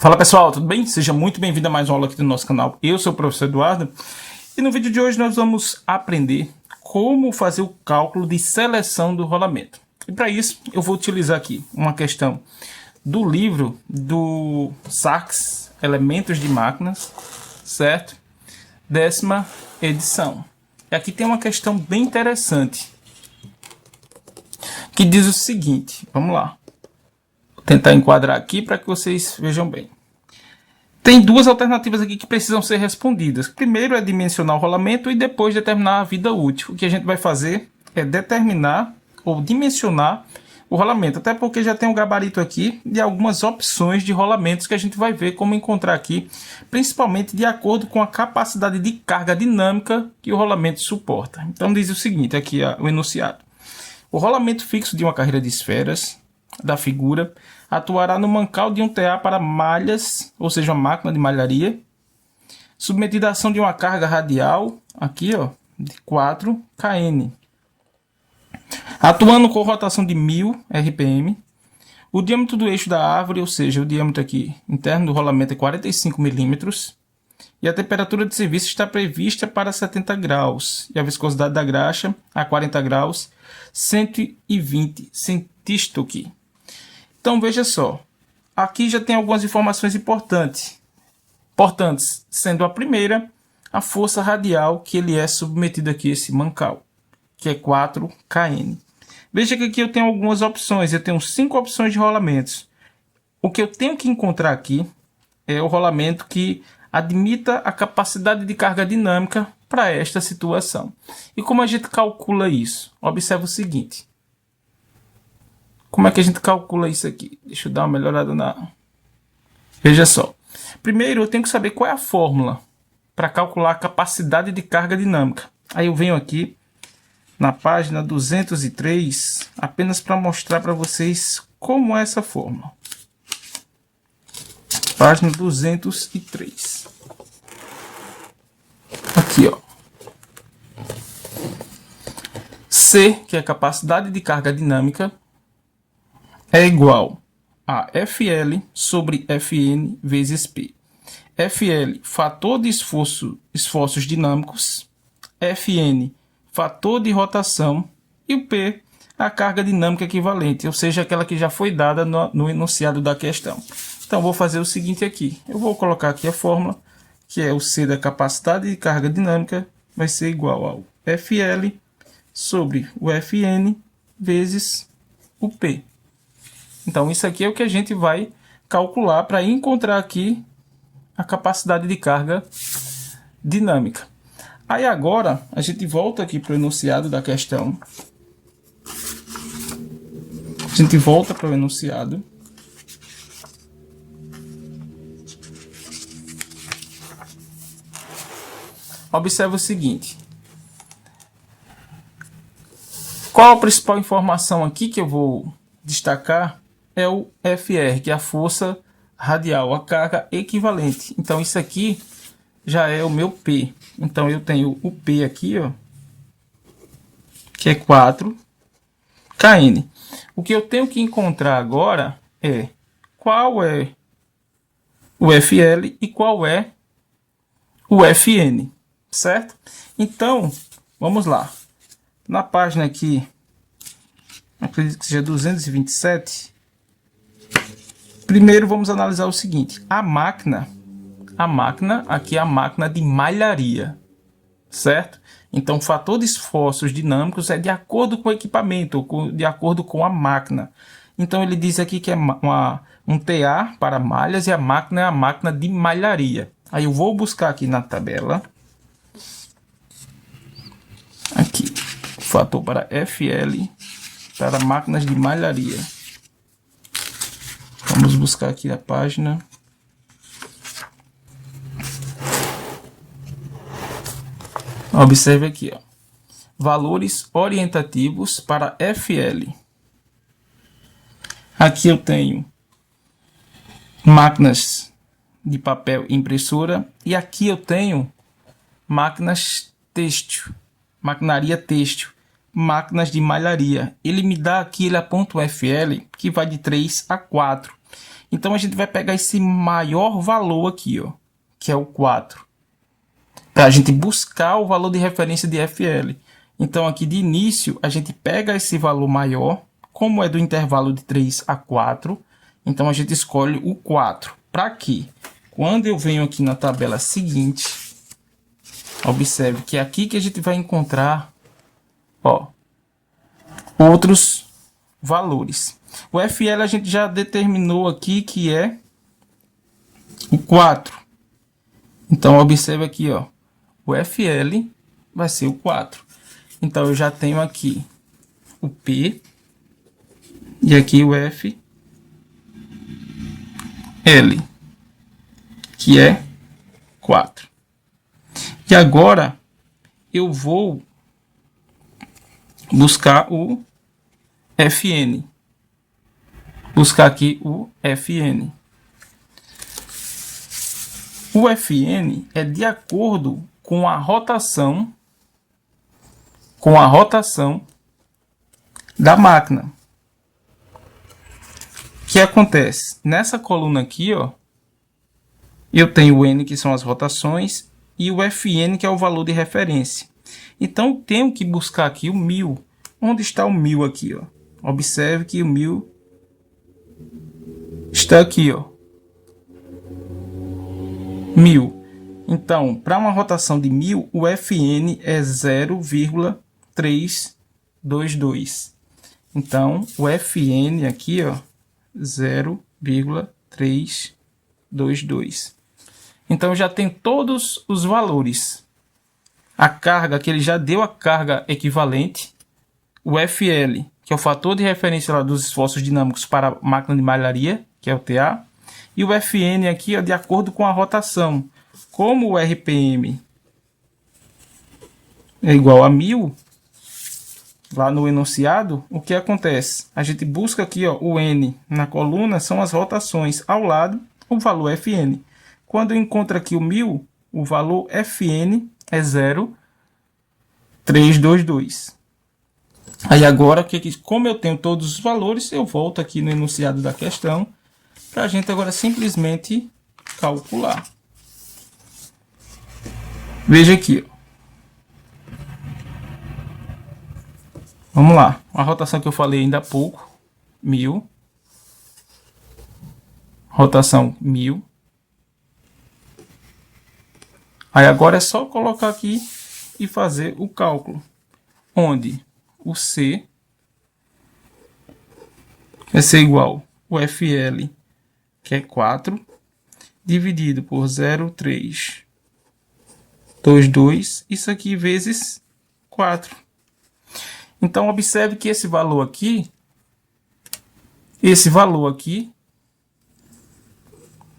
Fala pessoal, tudo bem? Seja muito bem-vindo a mais uma aula aqui do nosso canal. Eu sou o professor Eduardo e no vídeo de hoje nós vamos aprender como fazer o cálculo de seleção do rolamento. E para isso eu vou utilizar aqui uma questão do livro do Sachs, Elementos de Máquinas, certo? 10ª edição. E aqui tem uma questão bem interessante que diz o seguinte, vamos lá. Tentar enquadrar aqui para que vocês vejam bem. Tem duas alternativas aqui que precisam ser respondidas. Primeiro é dimensionar o rolamento e depois determinar a vida útil. O que a gente vai fazer é determinar ou dimensionar o rolamento. Até porque já tem um gabarito aqui de algumas opções de rolamentos que a gente vai ver como encontrar aqui, principalmente de acordo com a capacidade de carga dinâmica que o rolamento suporta. Então diz o seguinte, aqui o enunciado. O rolamento fixo de uma carreira de esferas da figura atuará no mancal de um TA para malhas, ou seja, uma máquina de malharia, submetida à ação de uma carga radial, aqui ó, de 4 kN, atuando com rotação de 1000 RPM. O diâmetro do eixo da árvore, ou seja, o diâmetro aqui interno do rolamento é 45 milímetros, e a temperatura de serviço está prevista para 70 graus, e a viscosidade da graxa a 40 graus, 120 centístoque. Então veja só, aqui já tem algumas informações importantes, sendo a primeira a força radial que ele é submetido aqui, esse mancal, que é 4 kN. Veja que aqui eu tenho algumas opções, eu tenho 5 opções de rolamentos. O que eu tenho que encontrar aqui é o rolamento que admita a capacidade de carga dinâmica para esta situação. E como a gente calcula isso? Observe o seguinte. Como é que a gente calcula isso aqui? Deixa eu dar uma melhorada na... Veja só. Primeiro eu tenho que saber qual é a fórmula para calcular a capacidade de carga dinâmica. Aí eu venho aqui na página 203 apenas para mostrar para vocês como é essa fórmula. Página 203. Aqui, ó. C, que é a capacidade de carga dinâmica, é igual a FL sobre Fn vezes P. FL, fator de esforços dinâmicos. Fn, fator de rotação. E o P, a carga dinâmica equivalente, ou seja, aquela que já foi dada no enunciado da questão. Então, vou fazer o seguinte aqui. Eu vou colocar aqui a fórmula, que é o C da capacidade de carga dinâmica, vai ser igual ao FL sobre o Fn vezes o P. Então, isso aqui é o que a gente vai calcular para encontrar aqui a capacidade de carga dinâmica. Aí agora, a gente volta aqui para o enunciado da questão. A gente volta para o enunciado. Observe o seguinte. Qual a principal informação aqui que eu vou destacar? É o FR, que é a força radial, a carga equivalente. Então isso aqui já é o meu P. Então eu tenho o P aqui, ó, que é 4 kN. O que eu tenho que encontrar agora é qual é o FL e qual é o Fn, certo? Então, vamos lá. Na página aqui, acredito que seja 227, primeiro vamos analisar o seguinte. A máquina aqui é a máquina de malharia, certo? Então, o fator de esforços dinâmicos é de acordo com o equipamento, de acordo com a máquina. Então, ele diz aqui que é um TA para malhas e a máquina é a máquina de malharia. Aí eu vou buscar aqui na tabela. Aqui, o fator para FL para máquinas de malharia. Vamos buscar aqui a página. Observe aqui, ó. Valores orientativos para FL. Aqui eu tenho máquinas de papel e impressora. E aqui eu tenho máquinas têxtil, maquinaria têxtil, máquinas de malharia. Ele me dá aqui, ele aponta o FL, que vai de 3 a 4. Então a gente vai pegar esse maior valor aqui, ó, que é o 4, para a gente buscar o valor de referência de FL. Então aqui de início a gente pega esse valor maior, como é do intervalo de 3 a 4, então a gente escolhe o 4. Para quê? Quando eu venho aqui na tabela seguinte, observe que é aqui que a gente vai encontrar, ó, outros valores. O FL a gente já determinou aqui que é o 4. Então observe aqui, ó, o FL vai ser o 4. Então eu já tenho aqui o P e aqui o FL, que é 4. E agora eu vou buscar o Fn. Buscar aqui o Fn. O Fn é de acordo com a rotação da máquina. O que acontece? Nessa coluna aqui, ó, eu tenho o N, que são as rotações, e o Fn, que é o valor de referência. Então, eu tenho que buscar aqui o 1000. Onde está o 1000 aqui, ó? Observe que o 1000 está aqui, ó. 1000. Então, para uma rotação de 1000, o Fn é 0,322. Então, o Fn aqui, ó, 0,322. Então, já tem todos os valores. A carga, que ele já deu a carga equivalente. O FL, que é o fator de referência lá dos esforços dinâmicos para a máquina de malharia, que é o TA. E o Fn aqui, ó, de acordo com a rotação. Como o RPM é igual a 1000, lá no enunciado, o que acontece? A gente busca aqui, ó, o N na coluna, são as rotações. Ao lado, o valor Fn. Quando eu encontro aqui o 1000, o valor Fn é 0,322. Aí agora, como eu tenho todos os valores, eu volto aqui no enunciado da questão, para a gente agora simplesmente calcular. Veja aqui, ó. Vamos lá. A rotação que eu falei ainda há pouco, 1000. Rotação 1000. Aí agora é só colocar aqui e fazer o cálculo. Onde o C vai ser igual ao FL, que é 4, dividido por 0,322, isso aqui vezes 4. Então, observe que esse valor aqui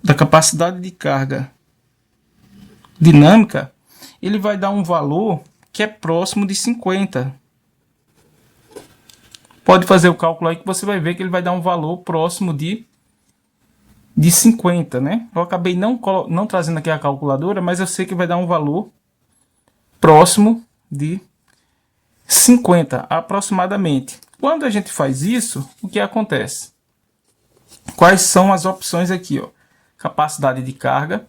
da capacidade de carga dinâmica, ele vai dar um valor que é próximo de 50. Pode fazer o cálculo aí que você vai ver que ele vai dar um valor próximo de 50, né? Eu acabei não trazendo aqui a calculadora, mas eu sei que vai dar um valor próximo de 50, aproximadamente. Quando a gente faz isso, o que acontece? Quais são as opções aqui, ó? Capacidade de carga.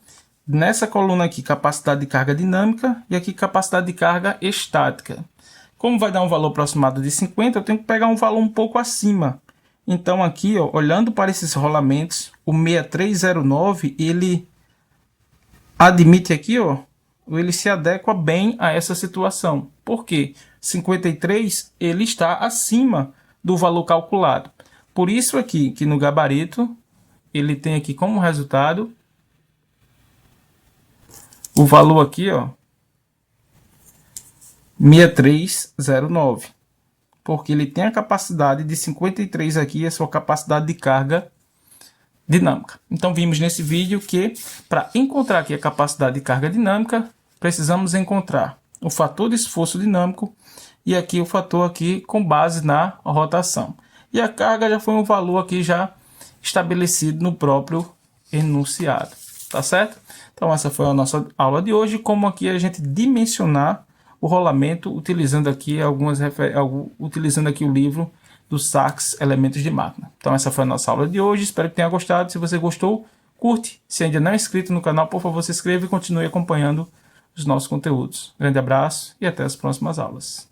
Nessa coluna aqui, capacidade de carga dinâmica, e aqui capacidade de carga estática. Como vai dar um valor aproximado de 50, eu tenho que pegar um valor um pouco acima. Então aqui, ó, olhando para esses rolamentos, o 6309, ele admite aqui, ó, ele se adequa bem a essa situação. Por quê? 53, ele está acima do valor calculado. Por isso aqui, que no gabarito, ele tem aqui como resultado o valor aqui, ó, 6309. Porque ele tem a capacidade de 53 aqui, a sua capacidade de carga dinâmica. Então, vimos nesse vídeo que, para encontrar aqui a capacidade de carga dinâmica, precisamos encontrar o fator de esforço dinâmico e aqui o fator aqui com base na rotação. E a carga já foi um valor aqui já estabelecido no próprio enunciado. Tá certo? Então, essa foi a nossa aula de hoje. Como aqui a gente dimensionar o rolamento utilizando aqui utilizando aqui o livro do Sax Elementos de Máquina. Então essa foi a nossa aula de hoje, espero que tenha gostado. Se você gostou, curte. Se ainda não é inscrito no canal, por favor, se inscreva e continue acompanhando os nossos conteúdos. Grande abraço e até as próximas aulas.